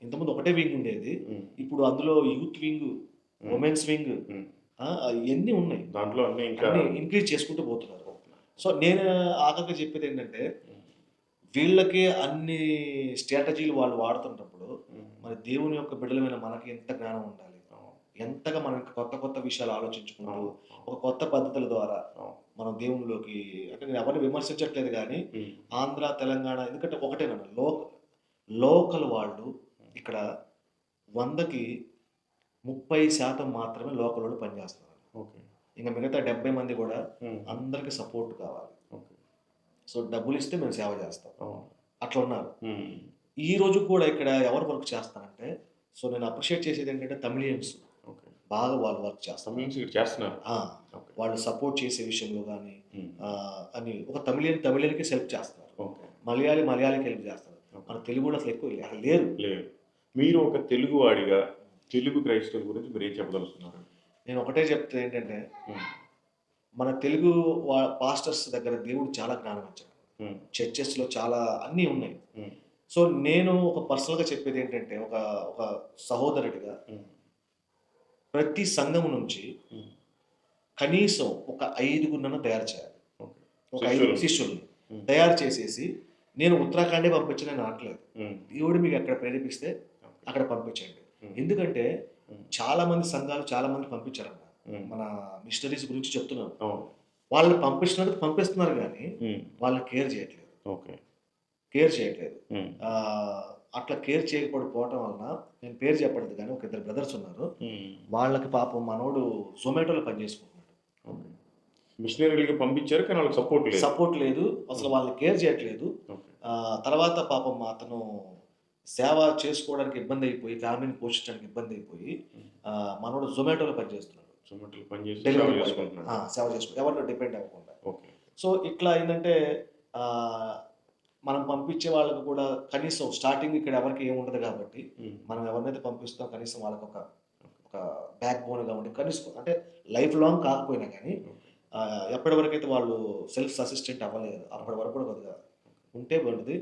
ఇంతకుముందు ఒకటే వింగ్ ఉండేది. హ్మ్. ఇప్పుడు అందులో యూత్ వింగ్, హ్మ్. ఉమెన్స్ వింగ్ హ్మ్. ఇయన్నీ ఉన్నాయి. దాంట్లో అన్నీ ఇంకా అన్నీ ఇంక్రీజ్ చేసుకుంటూ పోతున్నారు. పోతున్నారు. సో, నేను ఆఖరికి చెప్పేదేంటంటే, హ్మ్. వీళ్ళకి అన్ని స్ట్రాటజీలు వాళ్ళు వాడుతున్నప్పుడు, హ్మ్. మరి దేవుని యొక్క బిడ్డలమైన మనకి ఎంత జ్ఞానం ఉండాలి? అవును. ఎంతగా మనం ఇంకా కొత్త కొత్త విషయాలు ఆలోచించుకుంటూ, అవును. అవును. ఒక కొత్త పద్ధతుల ద్వారా అవును. మనం దేవునిలోకి అంటే నేను ఎవరిని విమర్శించట్లేదు గానీ, హ్మ్. ఆంధ్ర, తెలంగాణ ఎందుకంటే ఒకటేనండి. లోకల్ వాళ్ళు ఇక్కడ 100కి 30% మాత్రమే లోకలోళ్ళు పనిచేస్తున్నారు. ఓకే. ఇంక మిగతా 70 మంది గూడా హుహు. అందరికి సపోర్ట్ కావాలి. ఓకే. సో, డబ్బులిస్తే మేము సేవ జేస్తాం. అవును. అట్లున్నారు. హ్మ్. ఈ రోజు కూడా ఇక్కడ ఎవరు వర్క్ చేస్తారంటే, సో, నేను అప్రిషియేట్ చేసేదేంటంటే తమిళియన్స్ ఓకే. బాగా వాళ్ళు వర్క్ చేస్తున్నారు. కమ్యూనిటీ ఇక్కడ చేస్తున్నారు. ఆ! ఓకే. వాళ్ళు సపోర్ట్ చేసే విషయంలో గాని హ్మ్. అని ఒక తమిళియన్‌కి హెల్ప్ చేస్తున్నారు. ఓకే. మలయాళీకి హెల్ప్ చేస్తారు. ఓకే. మన తెలుగోళ్ళు అసలు ఎక్కువ అసలు లేరు. లేదు. మీరు ఒక తెలుగువాడిగా తెలుగు క్రైస్తవుల గురించి మీరేం చెప్పదలుచుకున్నారు? నేను ఒకటే చెప్తా ఏంటంటే, హ్మ్. మన తెలుగు పాస్టర్స్ దగ్గర దేవుడు చాలా జ్ఞానం ఇచ్చాడు. హ్మ్. చర్చెస్‌లో చాలా అన్నీ ఉన్నాయి. హ్మ్. సో, నేను ఒక పర్సనల్‌గా చెప్పేదేంటంటే, ఒక సహోదరుడిగా హ్మ్. ప్రతి సంఘం నుంచి హ్మ్. కనీసం ఒక ఐదుగురినన్నా తయారు చేయాలి. ఓకే. ఒక శిష్యులు. ఐదుగురు శిష్యుల్ని హ్మ్. తయారు చేసేసి, నేను ఉత్తరాఖండే పంపించనని అనట్లేదు. హ్మ్. దేవుడు మీకు ఎక్కడ ప్రేరేపిస్తే ఓకే. అక్కడ పంపించండి. హ్మ్. ఎందుకంటే హ్మ్. చాలామంది సంఘాలు చాలామంది పంపించారన్న. హ్మ్. మన మిషనరీస్ గురించి చెప్తున్నాను. అవును. వాళ్ళని పంపించినందుకు పంపిస్తున్నారు గానీ, హ్మ్. వాళ్ళని కేర్ చేయట్లేదు. ఓకే. కేర్ చేయట్లేదు. హ్మ్. అట్లా కేర్ చేయకపోవటం వలన నేను పేరు చెప్పలేదు గానీ ఒక ఇద్దరు బ్రదర్స్ ఉన్నారు. హ్మ్. వాళ్ళకి పాపం మనోడు జొమాటోలో పని చేసుకుంటున్నాడు. ఓకే. మిషనరీ‌లుగా పంపించారు. కానీ వాళ్ళకి సపోర్ట్ లేదు. సపోర్ట్ లేదు. అసలు హ్మ్. వాళ్ళని కేర్ చేయట్లేదు. ఓకే. తర్వాత పాపం అతను సేవ చేసుకోవడానికి ఇబ్బందయిపోయి, ఫ్యామిలీని పోషించడానికి ఇబ్బందయిపోయి హ్మ్. మనోడు జొమాటోలో పనిచేస్తున్నాడు. జొమాటోలో పనిచేసి సేవ డెలివరీ బాయ్‌గా. చేసుకుంటున్నాడు. సేవ చేసుకుంటూ ఎవరిని డిపెండ్ అవ్వకుండా. ఓకే. సో, ఇట్లా ఏందంటే ఆహ్, మనం పంపించే వాళ్ళకి కూడా కనీసం స్టార్టింగ్ ఇక్కడ ఎవరికీ ఏముండదు కాబట్టి, హ్మ్. మనం ఎవరినైతే పంపిస్తామో కనీసం వాళ్ళకొక ఒక బ్యాక్ బోన్‌గా ఉండి కనీసం అంటే లైఫ్ లాంగ్ కాకపోయినా గానీ, ఓకే. ఎప్పటి వరకైతే వాళ్ళు సెల్ఫ్ ససిస్టెంట్ అవ్వలేదో అప్పటి వరకు కూడా కొద్దిగా ఉంటే బావుంటది.